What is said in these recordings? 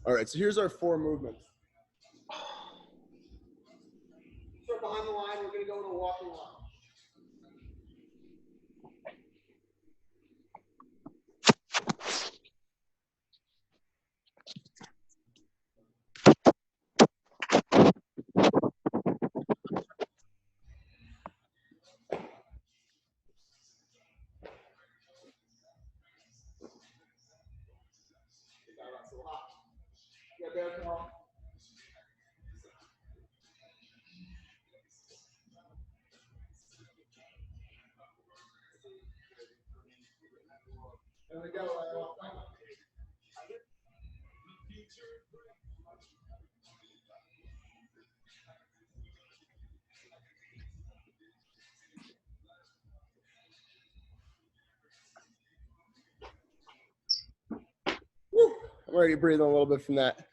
All right, so here's our 4 movements. Start behind the line, we're gonna go in a walking line. Yeah, bear crawl. There we go. Woo. I'm already breathing a little bit from that.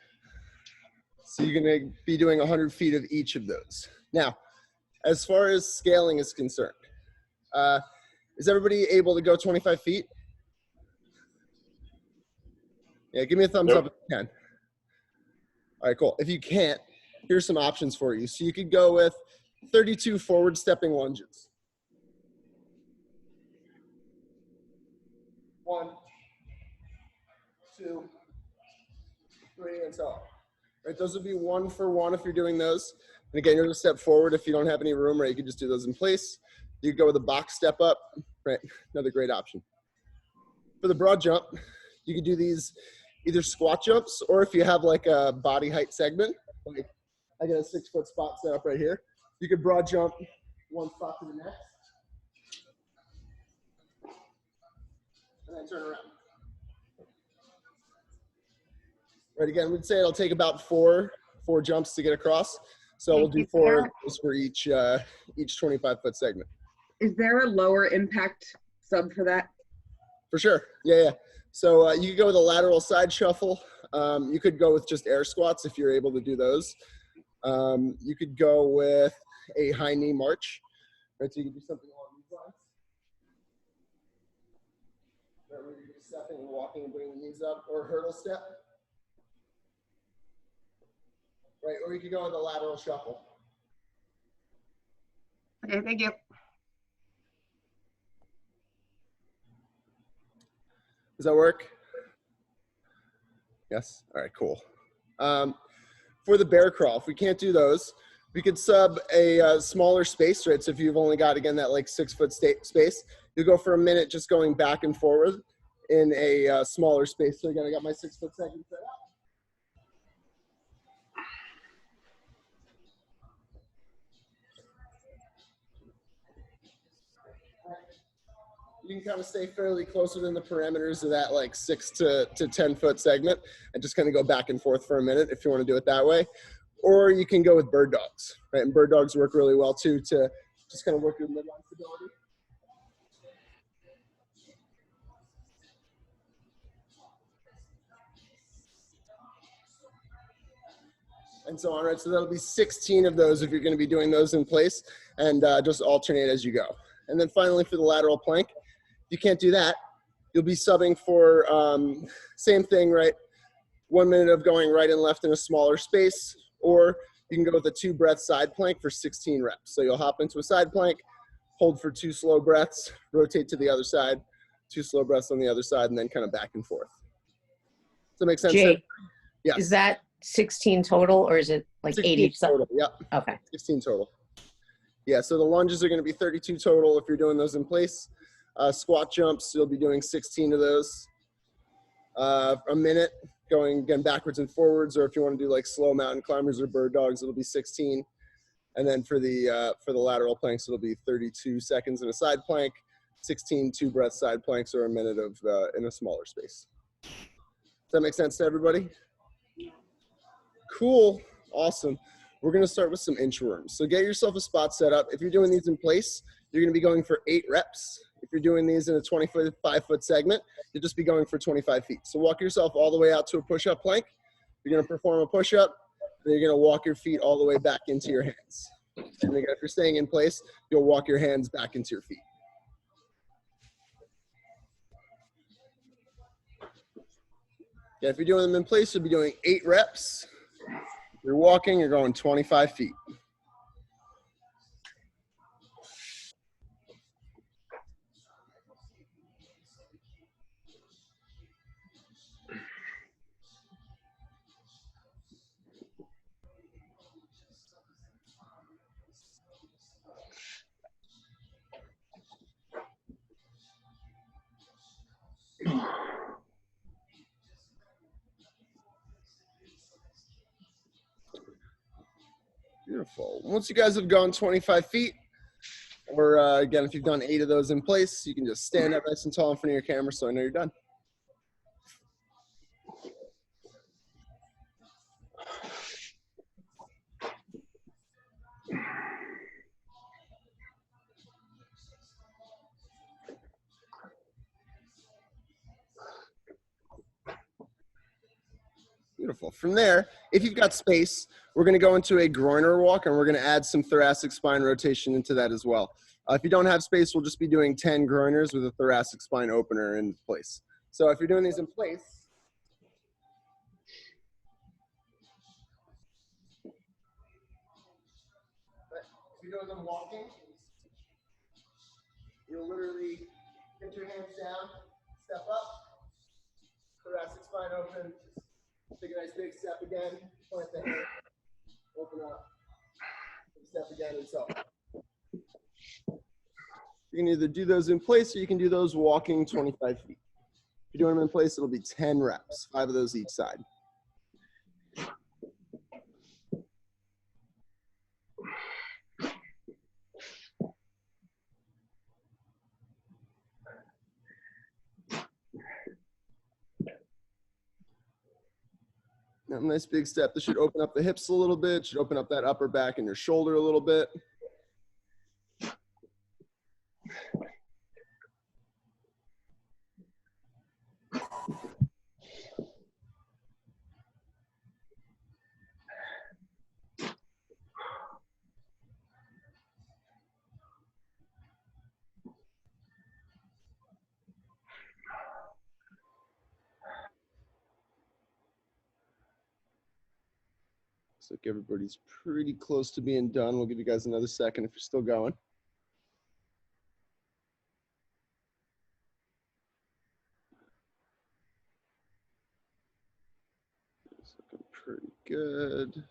So you're gonna be doing 100 feet of each of those. Now, as far as scaling is concerned, is everybody able to go 25 feet? Yeah, give me a thumbs up if you can. All right, cool. If you can't, here's some options for you. So you could go with 32 forward stepping lunges. 1, 2, 3, and so on. Right, those would be 1 for 1 if you're doing those. And again, you're going to step forward if you don't have any room, right? You can just do those in place. You could go with a box step up, right? Another great option. For the broad jump, you could do these either squat jumps, or if you have like a body height segment, like I got a 6-foot spot set up right here. You could broad jump one spot to the next, and then turn around. Right, again, we'd say it'll take about four jumps to get across. So we'll do 4 of those for each 25-foot segment. Is there a lower impact sub for that? For sure, yeah. So you could go with a lateral side shuffle. You could go with just air squats if you're able to do those. You could go with a high knee march. Right, so you could do something along these lines. Right, where you're just stepping and walking and bringing the knees up, or hurdle step. Right, or you could go with a lateral shuffle. Okay, thank you. Does that work? Yes? All right, cool. For the bear crawl, if we can't do those, we could sub a smaller space, right? So if you've only got, again, that like 6-foot space, you go for a minute just going back and forward in a smaller space. So again, I got my 6-foot segment set up. You can kind of stay fairly close within the parameters of that like 6 to 10-foot segment and just kind of go back and forth for a minute if you want to do it that way. Or you can go with bird dogs, right? And bird dogs work really well too to just kind of work your midline stability. And so on, right? So that'll be 16 of those if you're going to be doing those in place, and just alternate as you go. And then finally for the lateral plank, if you can't do that, you'll be subbing for same thing, right? 1 minute of going right and left in a smaller space, or you can go with a 2-breath side plank for 16 reps. So you'll hop into a side plank, hold for 2 slow breaths, rotate to the other side, 2 slow breaths on the other side, and then kind of back and forth. Does that make sense? Jay, yes. Is that 16 total, or is it like 80? Total, yep. Okay. 16 total. Yeah, so the lunges are going to be 32 total if you're doing those in place. Squat jumps, you'll be doing 16 of those. A minute, going again backwards and forwards, or if you want to do like slow mountain climbers or bird dogs, it'll be 16. And then for the lateral planks, it'll be 32 seconds in a side plank, 16 2-breath side planks, or a minute of in a smaller space. Does that make sense to everybody? Cool, awesome. We're gonna start with some inchworms. So get yourself a spot set up. If you're doing these in place, you're gonna be going for 8 reps. If you're doing these in a 25-foot segment, you'll just be going for 25 feet. So walk yourself all the way out to a push-up plank. You're gonna perform a push-up, then you're gonna walk your feet all the way back into your hands. And again, if you're staying in place, you'll walk your hands back into your feet. Yeah, if you're doing them in place, you'll be doing 8 reps. If you're walking, you're going 25 feet. Beautiful. Once you guys have gone 25 feet, or again, if you've done 8 of those in place, you can just stand up nice and tall in front of your camera so I know you're done. Beautiful. From there, if you've got space, we're going to go into a groiner walk, and we're going to add some thoracic spine rotation into that as well. If you don't have space, we'll just be doing 10 groiners with a thoracic spine opener in place. So if you're doing these in place, if you're doing them walking, you'll literally get your hands down, step up, thoracic spine open, take a nice big step again, point the hand, open up, step again, and so on. You can either do those in place or you can do those walking 25 feet. If you're doing them in place, it'll be 10 reps, 5 of those each side. Now, nice big step. This should open up the hips a little bit, should open up that upper back and your shoulder a little bit. Looks like everybody's pretty close to being done. We'll give you guys another second if you're still going. It's looking pretty good.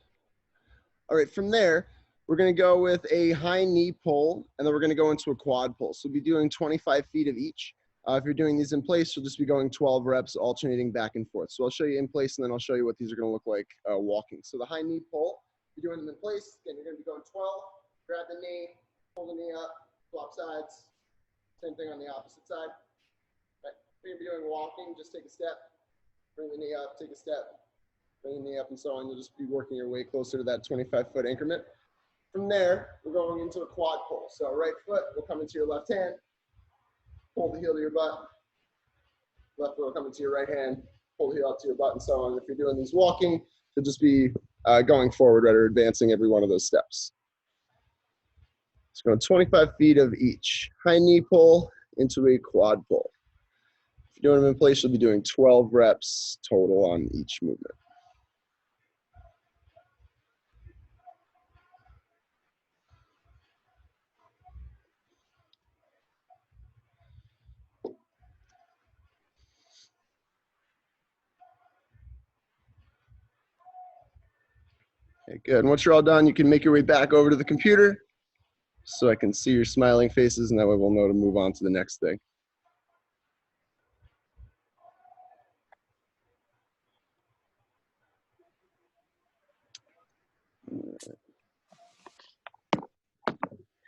All right, from there, we're going to go with a high knee pull, and then we're going to go into a quad pull. So we'll be doing 25 feet of each. If you're doing these in place, you'll just be going 12 reps, alternating back and forth. So I'll show you in place, and then I'll show you what these are going to look like walking. So the high knee pull, if you're doing them in place, again, you're going to be going 12, grab the knee, pull the knee up, swap sides. Same thing on the opposite side. Right. If you're going to be doing walking, just take a step, bring the knee up, take a step, bring the knee up, and so on. You'll just be working your way closer to that 25-foot increment. From there, we're going into a quad pull. So right foot will come into your left hand, pull the heel to your butt. Left foot will come into your right hand, pull the heel up to your butt, and so on. If you're doing these walking, you'll just be going forward, right, or advancing every one of those steps. So going 25 feet of each. High knee pull into a quad pull. If you're doing them in place, you'll be doing 12 reps total on each movement. Okay, good. And once you're all done, you can make your way back over to the computer so I can see your smiling faces, and that way we'll know to move on to the next thing.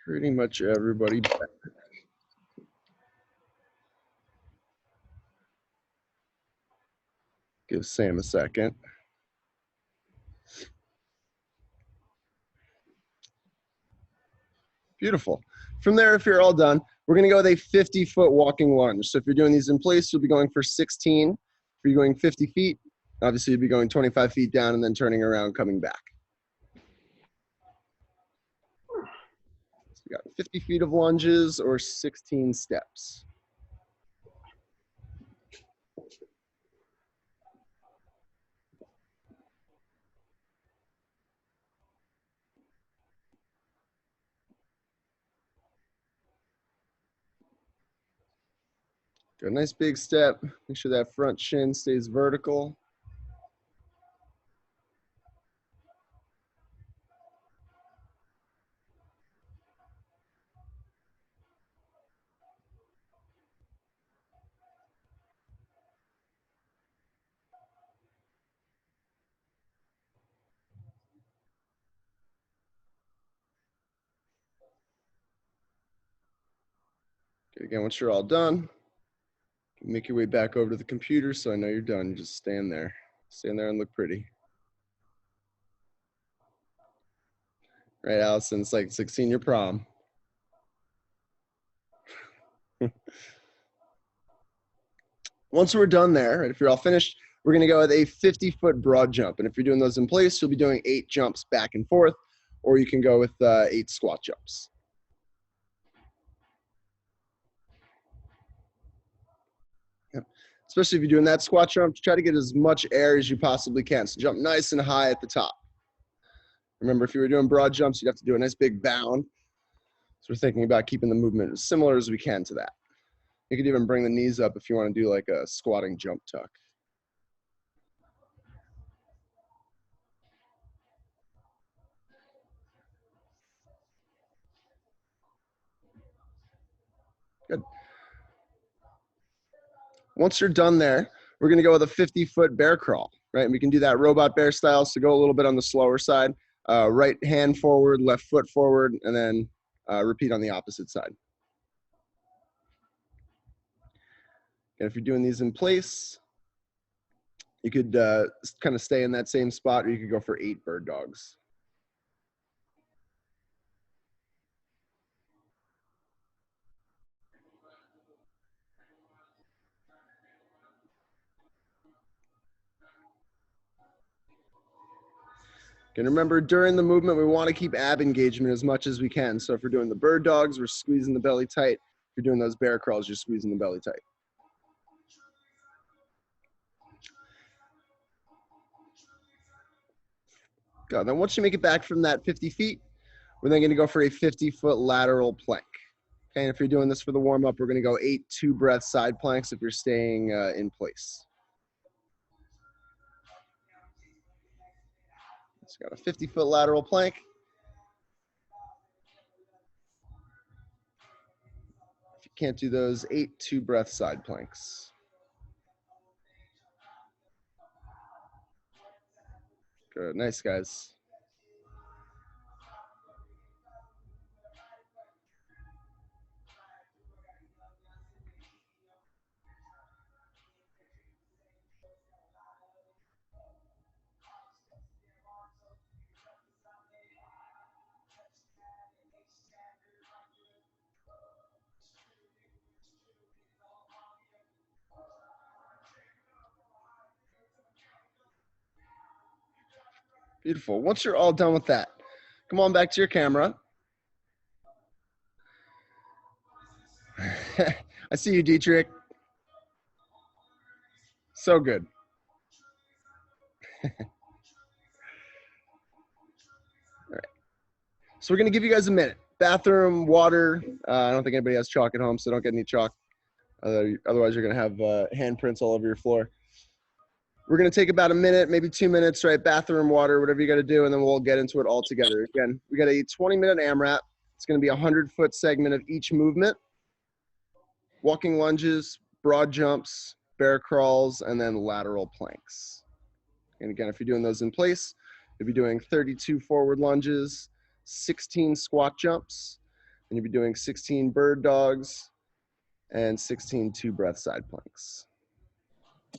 Pretty much everybody back. Give Sam a second. Beautiful. From there, if you're all done, we're going to go with a 50-foot walking lunge. So if you're doing these in place, you'll be going for 16. If you're going 50 feet, obviously you'll be going 25 feet down and then turning around, coming back. So we got 50 feet of lunges or 16 steps. Good, nice big step. Make sure that front shin stays vertical. Okay, again, once you're all done, make your way back over to the computer so I know you're done. Just stand there. Stand there and look pretty. Right, Allison? It's like senior prom. Once we're done there, right, if you're all finished, we're going to go with a 50-foot broad jump. And if you're doing those in place, you'll be doing 8 jumps back and forth, or you can go with 8 squat jumps. Yep. Especially if you're doing that squat jump, try to get as much air as you possibly can. So jump nice and high at the top. Remember, if you were doing broad jumps, you'd have to do a nice big bound. So we're thinking about keeping the movement as similar as we can to that. You could even bring the knees up if you want to do like a squatting jump tuck. Good. Once you're done there, we're going to go with a 50-foot bear crawl, right? And we can do that robot bear style, so go a little bit on the slower side. Right hand forward, left foot forward, and then repeat on the opposite side. And if you're doing these in place, you could kind of stay in that same spot, or you could go for 8 bird dogs. And remember, during the movement, we want to keep ab engagement as much as we can. So if we're doing the bird dogs, we're squeezing the belly tight. If you're doing those bear crawls, you're squeezing the belly tight. Good. Then once you make it back from that 50 feet, we're then going to go for a 50-foot lateral plank. Okay, and if you're doing this for the warm-up, we're going to go 8 2-breath side planks if you're staying in place. So got a 50-foot lateral plank. If you can't do those, 8 2-breath side planks. Good, nice guys. Beautiful. Once you're all done with that, come on back to your camera. I see you, Dietrich. So good. All right. So we're going to give you guys a minute. Bathroom, water. I don't think anybody has chalk at home, so don't get any chalk. Otherwise, you're going to have handprints all over your floor. We're going to take about a minute, maybe 2 minutes, right? Bathroom, water, whatever you got to do, and then we'll get into it all together. Again, we got a 20-minute AMRAP. It's going to be a 100-foot segment of each movement. Walking lunges, broad jumps, bear crawls, and then lateral planks. And again, if you're doing those in place, you'll be doing 32 forward lunges, 16 squat jumps, and you'll be doing 16 bird dogs and 16 2-breath side planks.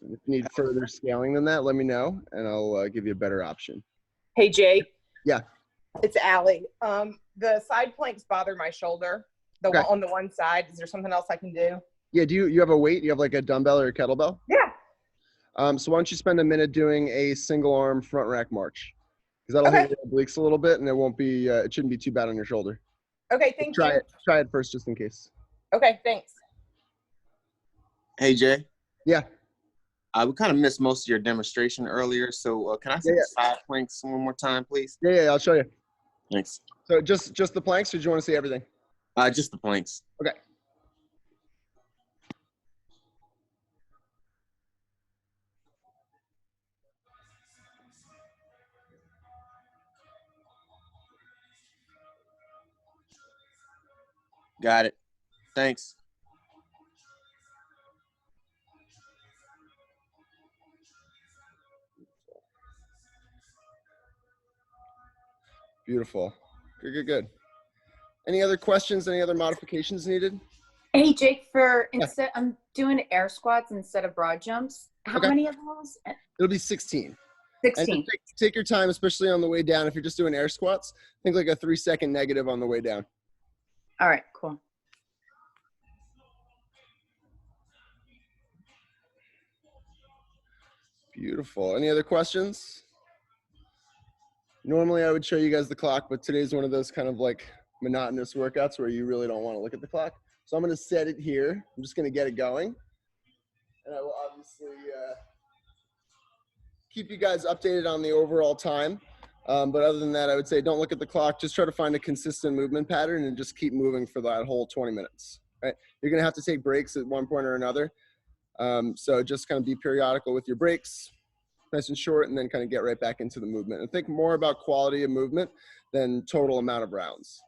And if you need further scaling than that, let me know, and I'll give you a better option. Hey, Jake. Yeah. It's Allie. The side planks bother my shoulder. Okay. On the one side. Is there something else I can do? Yeah, do you have a weight? You have like a dumbbell or a kettlebell? Yeah. So why don't you spend a minute doing a single arm front rack march? Because that'll hit your obliques a little bit, and it won't be, it shouldn't be too bad on your shoulder. Okay, thank you. Try it first, just in case. Okay, thanks. Hey, Jay. Yeah. We kind of missed most of your demonstration earlier, so can I see the side planks one more time, please? Yeah, I'll show you. Thanks. So just the planks, or do you want to see everything? Just the planks. Okay. Got it. Thanks. Beautiful. Good, good, good. Any other questions? Any other modifications needed? Hey Jake, Yeah. I'm doing air squats instead of broad jumps. How Okay. many of those? It'll be 16. And 16. take your time, especially on the way down. If you're just doing air squats, think like a 3-second negative on the way down. All right, cool. Beautiful. Any other questions? Normally I would show you guys the clock, but today's one of those kind of like monotonous workouts where you really don't want to look at the clock. So I'm going to set it here. I'm just going to get it going. And I will obviously keep you guys updated on the overall time. But other than that, I would say don't look at the clock. Just try to find a consistent movement pattern and just keep moving for that whole 20 minutes. Right? You're going to have to take breaks at one point or another. So just kind of be periodical with your breaks, nice and short, and then kind of get right back into the movement. And think more about quality of movement than total amount of rounds.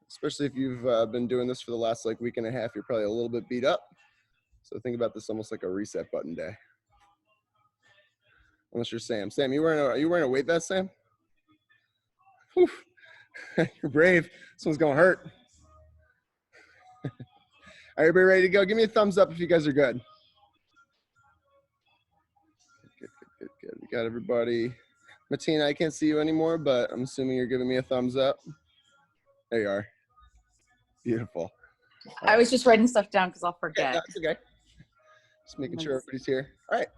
Especially if you've been doing this for the last like week and a half, you're probably a little bit beat up. So think about this almost like a reset button day. Unless you're Sam. Sam, are you wearing a weight vest, Sam? Whew. You're brave. This one's gonna hurt. All right, everybody ready to go? Give me a thumbs up if you guys are good. Good, good, good, good. We got everybody. Martina, I can't see you anymore, but I'm assuming you're giving me a thumbs up. There you are. Beautiful. I was just writing stuff down because I'll forget. Yeah, that's okay. Just making sure everybody's here. All right.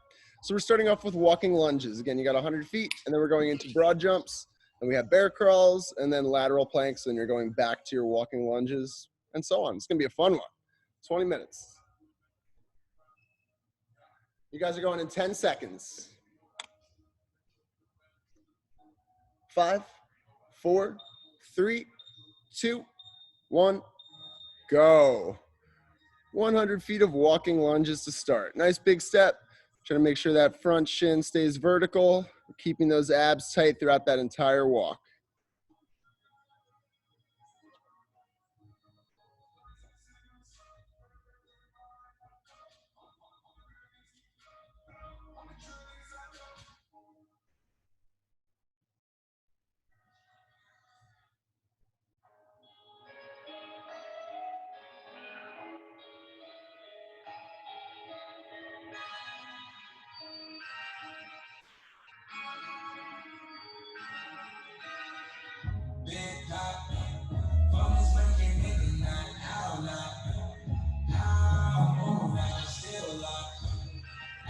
So we're starting off with walking lunges. Again, you got 100 feet, and then we're going into broad jumps, and we have bear crawls, and then lateral planks, and you're going back to your walking lunges, and so on. It's going to be a fun one. 20 minutes. You guys are going in 10 seconds. 5, 4, 3, 2, 1, go. 100 feet of walking lunges to start. Nice big step. Try to make sure that front shin stays vertical, keeping those abs tight throughout that entire walk.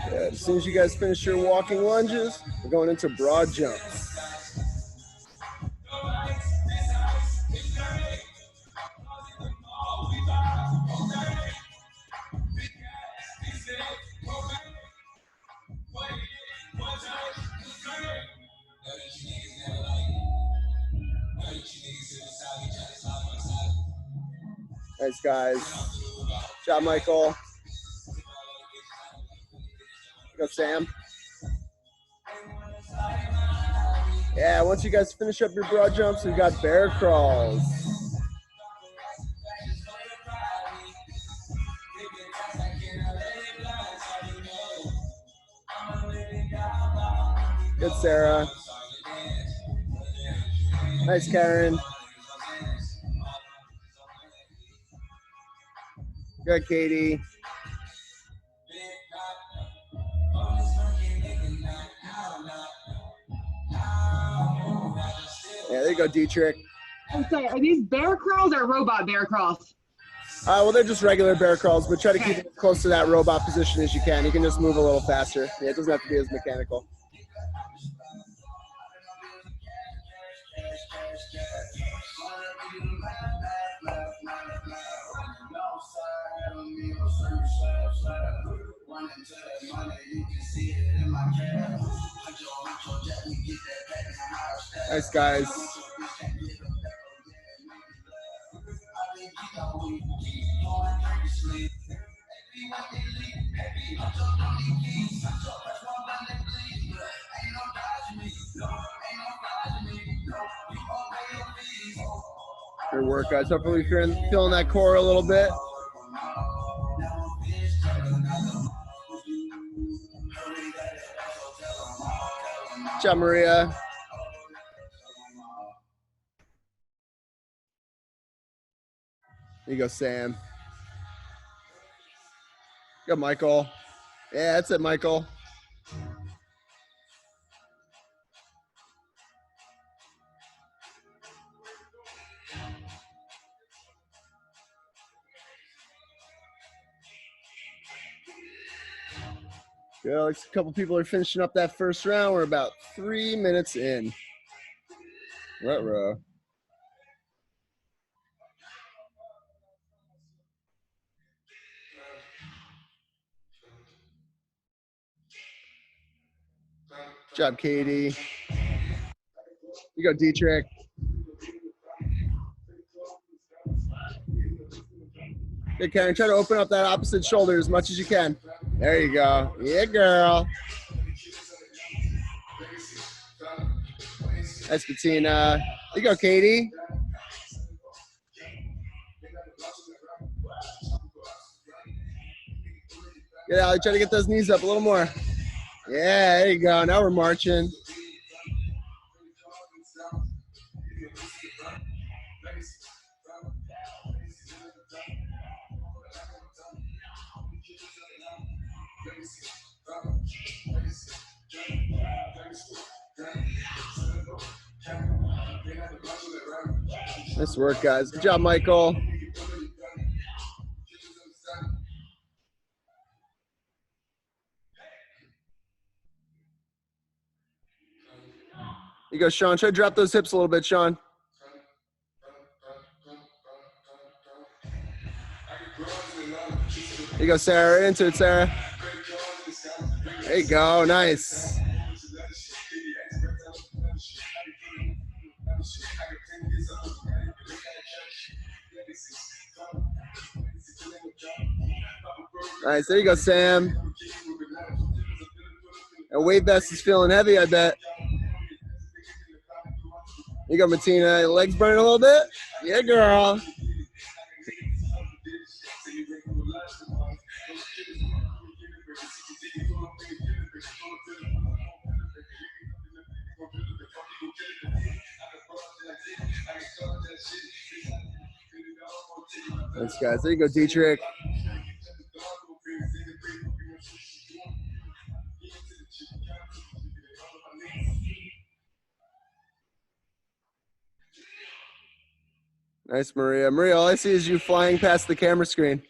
Good. As soon as you guys finish your walking lunges, we're going into broad jumps. Nice, guys. Good job, Michael. Go, Sam. Yeah, once you guys finish up your broad jumps, we've got bear crawls. Good, Sarah. Nice, Karen. Good, Katie. Yeah, there you go, Dietrich. I'm sorry, are these bear crawls or robot bear crawls? Well, they're just regular bear crawls, but try to keep it as close to that robot position as you can. You can just move a little faster. Yeah, it doesn't have to be as mechanical. Nice, guys. Good work, guys. Hopefully you're feeling that core a little bit. Good job, Maria. There you go, Sam. Go, Michael. Yeah, that's it, Michael. Good. Looks a couple people are finishing up that first round. We're about 3 minutes in. Ruh-roh. Good job, Katie. You go, Dietrich. Good, Karen. Try to open up that opposite shoulder as much as you can. There you go. Yeah, girl. Nice, Bettina. You go, Katie. Good, Allie. Try to get those knees up a little more. Yeah, there you go. Now we're marching. Nice work, guys. Good job, Michael. You go, Sean. Try to drop those hips a little bit, Sean. There you go, Sarah. Right into it, Sarah. There you go. Nice. Nice. There you go, Sam. That weight vest is feeling heavy, I bet. There you go, Martina. Your legs burning a little bit? Yeah, girl. Thanks, guys. There you go, Dietrich. Nice, Maria. Maria, all I see is you flying past the camera screen.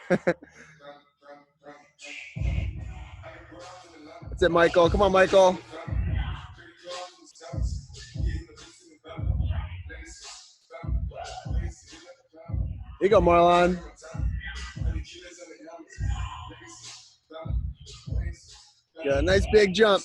That's it, Michael. Come on, Michael. Here you go, Marlon. Yeah, nice big jump.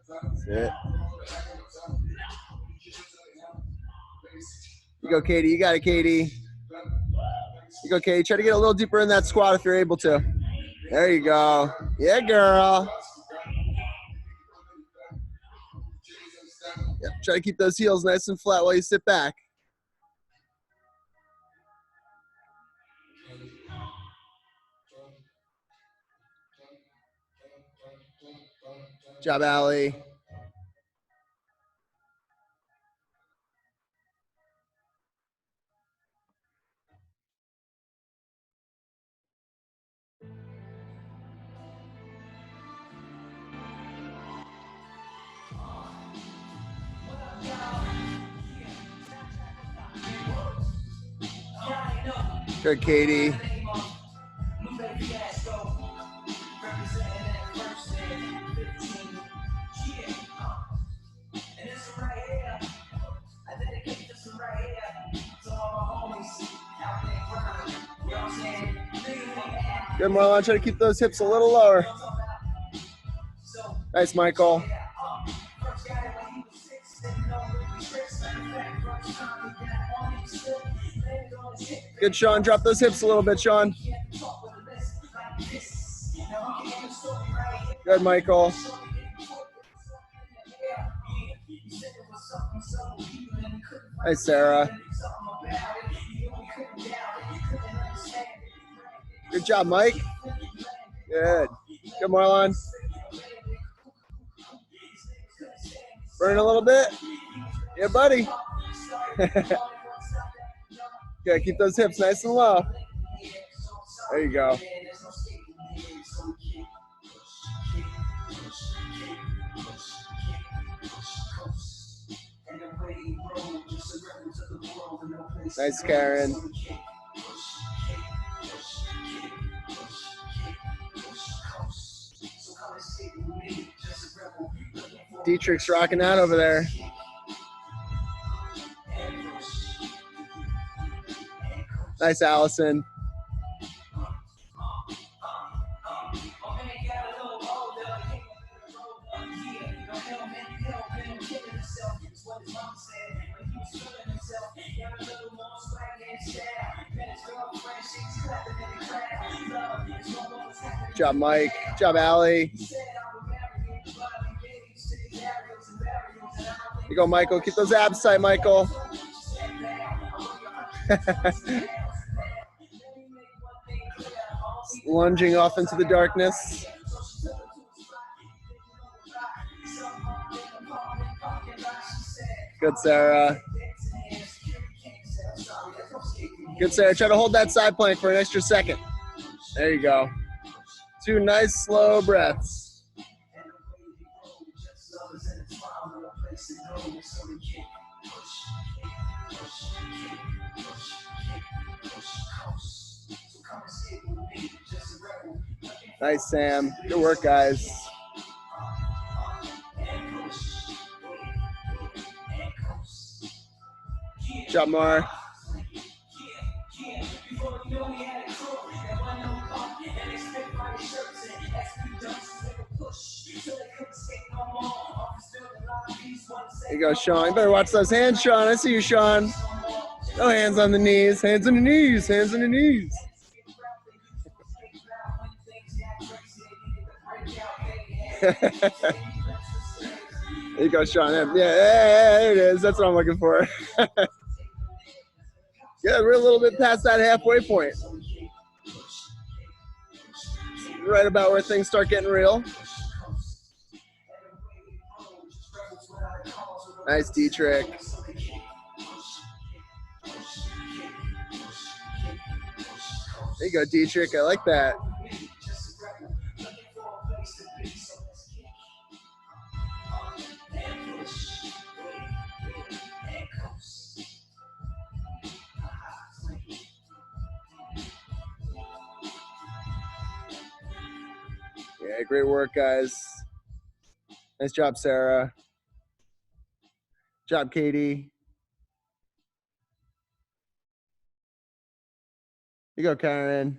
That's it. You go, Katie. You got it, Katie. You go, Katie. Try to get a little deeper in that squat if you're able to. There you go. Yeah, girl. Yep. Try to keep those heels nice and flat while you sit back. Good job, Allie. Good, Katie. Good, Marlon. Try to keep those hips a little lower. Nice, Michael. Good, Sean. Drop those hips a little bit, Sean. Good, Michael. Hey, Sarah. Good job, Mike. Good. Good, Marlon. Burn a little bit. Yeah, buddy. Good. Keep those hips nice and low. There you go. Nice, Karen. Dietrich's rocking out over there. Nice, Allison. Good job, Mike. Good job, Allie. You go, Michael. Keep those abs tight, Michael. Lunging off into the darkness. Good, Sarah. Good, Sarah. Try to hold that side plank for an extra second. There you go. 2 nice, slow breaths. Nice, Sam. Good work, guys. Good job, Mar. There you go, Sean. You better watch those hands, Sean. I see you, Sean. No hands on the knees. Hands on the knees. Hands on the knees. There you go, Sean. Yeah, there it is. That's what I'm looking for. Yeah, we're a little bit past that halfway point. Right about where things start getting real. Nice, Dietrich. There you go, Dietrich. I like that. Yeah, great work, guys. Nice job, Sarah. Good job, Katie. You go, Karen.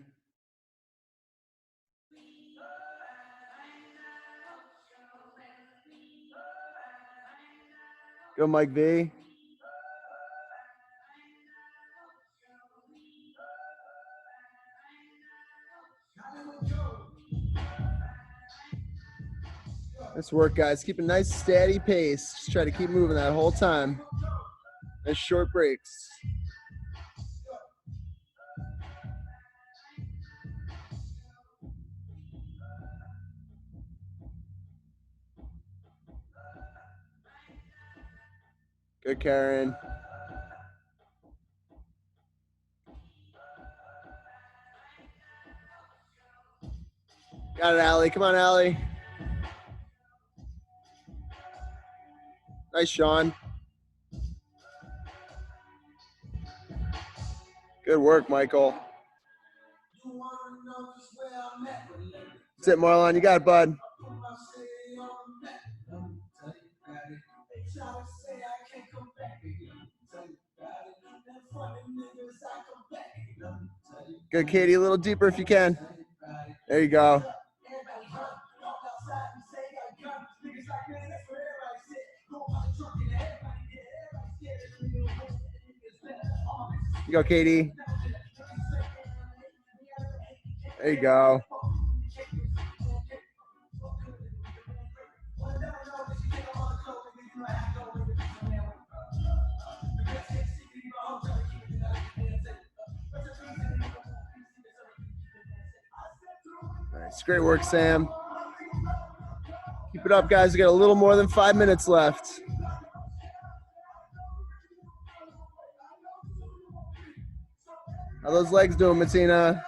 Go, Mike V. Nice work, guys. Keep a nice steady pace. Just try to keep moving that whole time. Nice short breaks. Good, Karen. Got it, Allie. Come on, Allie. Nice, Sean. Good work, Michael. That's it, Marlon. You got it, bud. Good, Katie. A little deeper if you can. There you go. You go, Katie. There you go. Nice. Great work, Sam. Keep it up, guys. We got a little more than 5 minutes left. How those legs doing, Matina?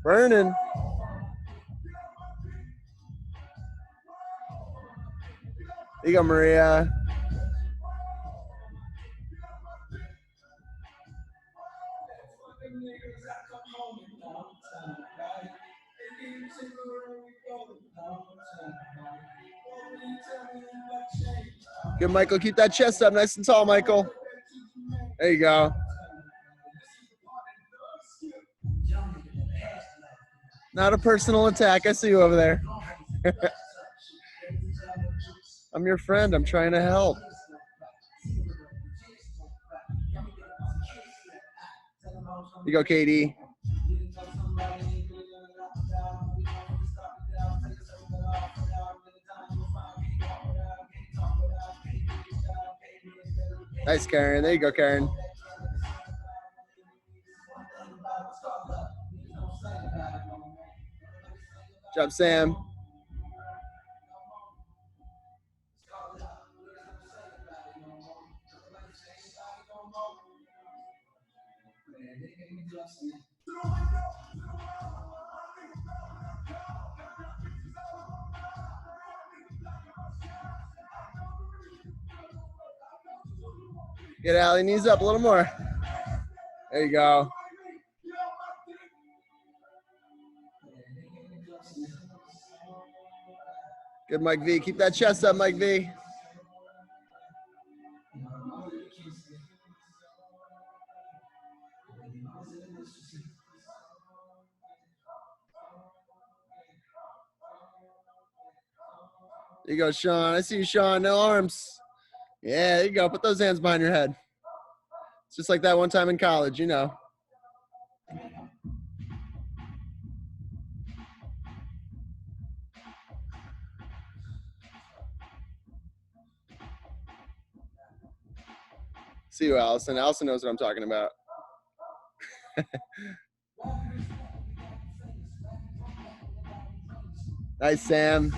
Burning. There you go, Maria. Good, Michael. Keep that chest up nice and tall, Michael. There you go. Not a personal attack. I see you over there. I'm your friend. I'm trying to help. You go, Katie. Nice, Karen. There you go, Karen. Good job, Sam. Get Allie, knees up a little more. There you go. Good, Mike V. Keep that chest up, Mike V. There you go, Sean. I see you, Sean. No arms. Yeah, there you go. Put those hands behind your head. It's just like that one time in college, you know. See you, Allison. Allison knows what I'm talking about. Nice, Sam.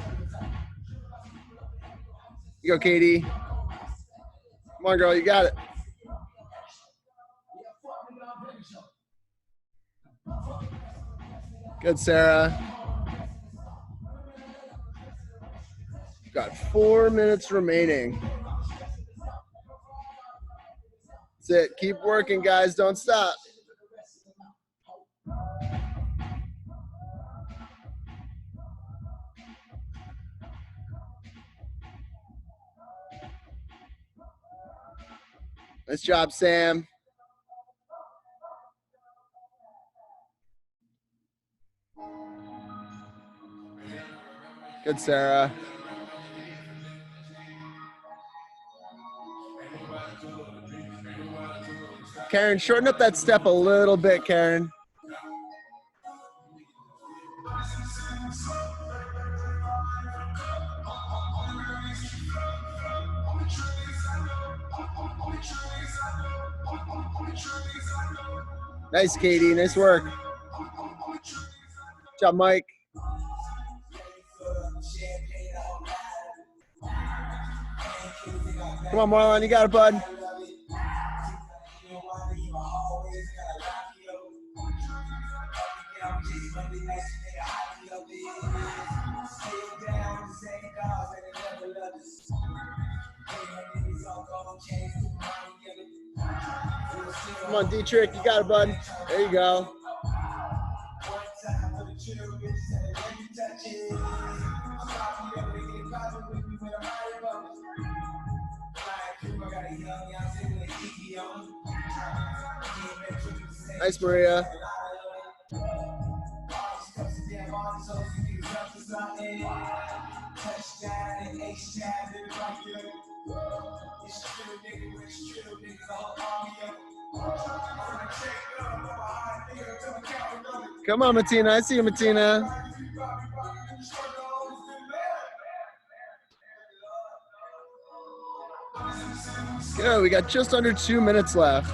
You go, Katie. Come on, girl. You got it. Good, Sarah. Got 4 minutes remaining. That's it. Keep working, guys. Don't stop. Nice job, Sam. Good, Sarah. Karen, shorten up that step a little bit, Karen. Nice, Katie. Nice work. Good job, Mike. Come on, Marlon. You got it, bud. Come on, Dietrich. You got it, bud. There you go. Nice, Maria. Come on, Matina. I see you, Matina. Good. We got just under 2 minutes left.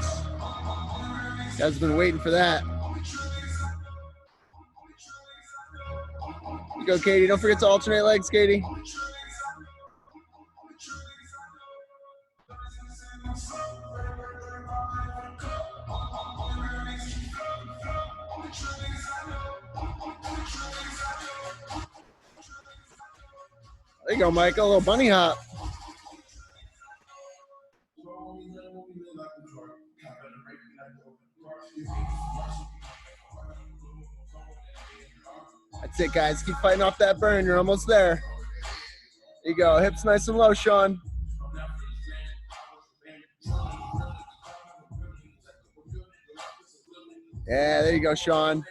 You guys have been waiting for that. You go, Katie. Don't forget to alternate legs, Katie. There you go, Michael. A little bunny hop. That's it, guys. Keep fighting off that burn. You're almost there. There you go. Hips nice and low, Sean. Yeah, there you go, Sean.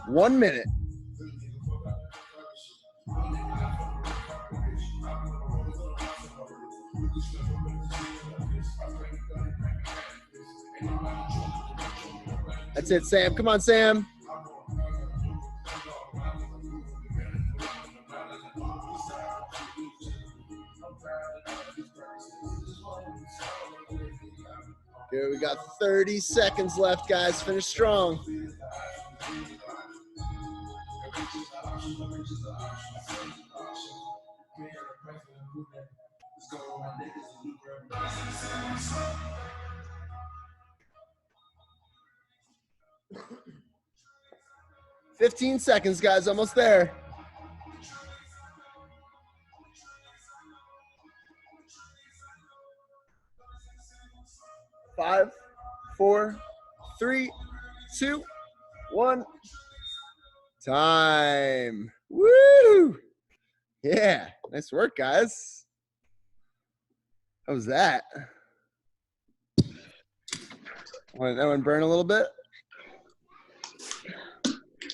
One minute. That's it, Sam. Come on, Sam. Good. We got 30 seconds left, guys. Finish strong. $15 seconds, guys. Almost there. 5, 4, 3, 2, 1. Time. Woo! Yeah. Nice work, guys. How was that? Want that one burn a little bit?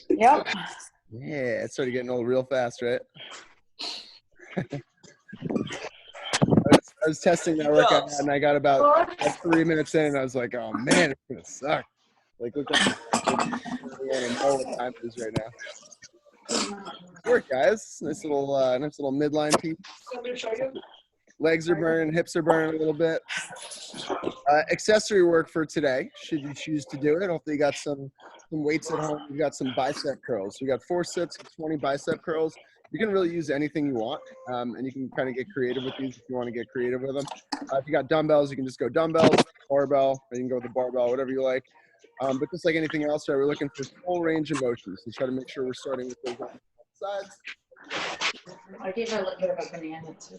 Yep. Yeah, it started getting old real fast, right? I was testing that workout and I got about 3 minutes in and I was like, oh man, it's gonna suck. Like, look at I don't know what time it is right now. Good work, guys. Nice little midline piece. Legs are burning, hips are burning a little bit. Accessory work for today, should you choose to do it. Hopefully you got some weights at home. You got some bicep curls. We got 4 sets of 20 bicep curls. You can really use anything you want, and you can kind of get creative with these if you want to get creative with them. If you got dumbbells, you can just go dumbbells, barbell, or you can go with the barbell, whatever you like. But just like anything else, right, we're looking for full range of motion. So try to make sure we're starting with those on both sides. I gave her a little bit of a banana too.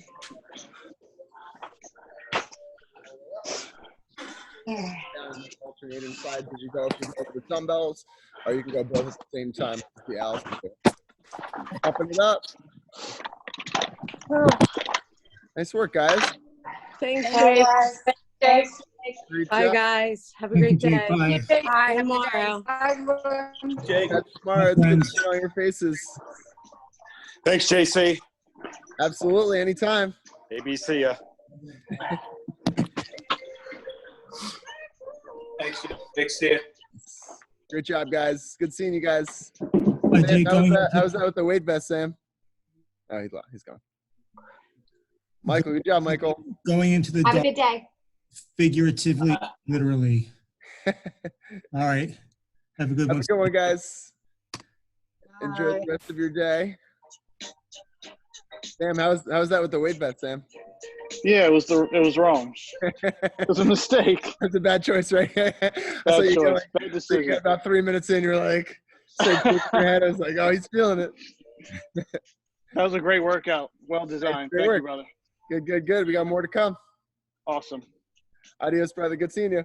Alternating sides as you go. If you go with dumbbells, or you can go both at the same time. The Alice. Open it up. Nice work, guys. Thanks, Guys. Thanks. Great Bye, job. guys. Have a great day. Bye. Bye. Tomorrow. That's smart. It's good to see on your faces. Thanks, JC. Absolutely, anytime. ABC ya. Thanks, Steve. Great job, guys. Good seeing you guys. Bye, Sam, Jake. how was that with the weight vest, Sam? Oh, he's gone. Michael, good job, Michael. Going into the Have a dark, good day. figuratively, literally. All right. Have a good Have one. a good one, guys. Enjoy the rest of your day. Sam, how's that with the weight vest, Sam? Yeah, it was wrong. It was a mistake. That's a bad choice, right? Bad you choice. Bad So you decision. got about 3 minutes in, you're like, shaking your head. I was like, oh, he's feeling it. That was a great workout. Well designed. Great Thank work. you, brother. Good. We got more to come. Awesome. Adios, brother. Good seeing you.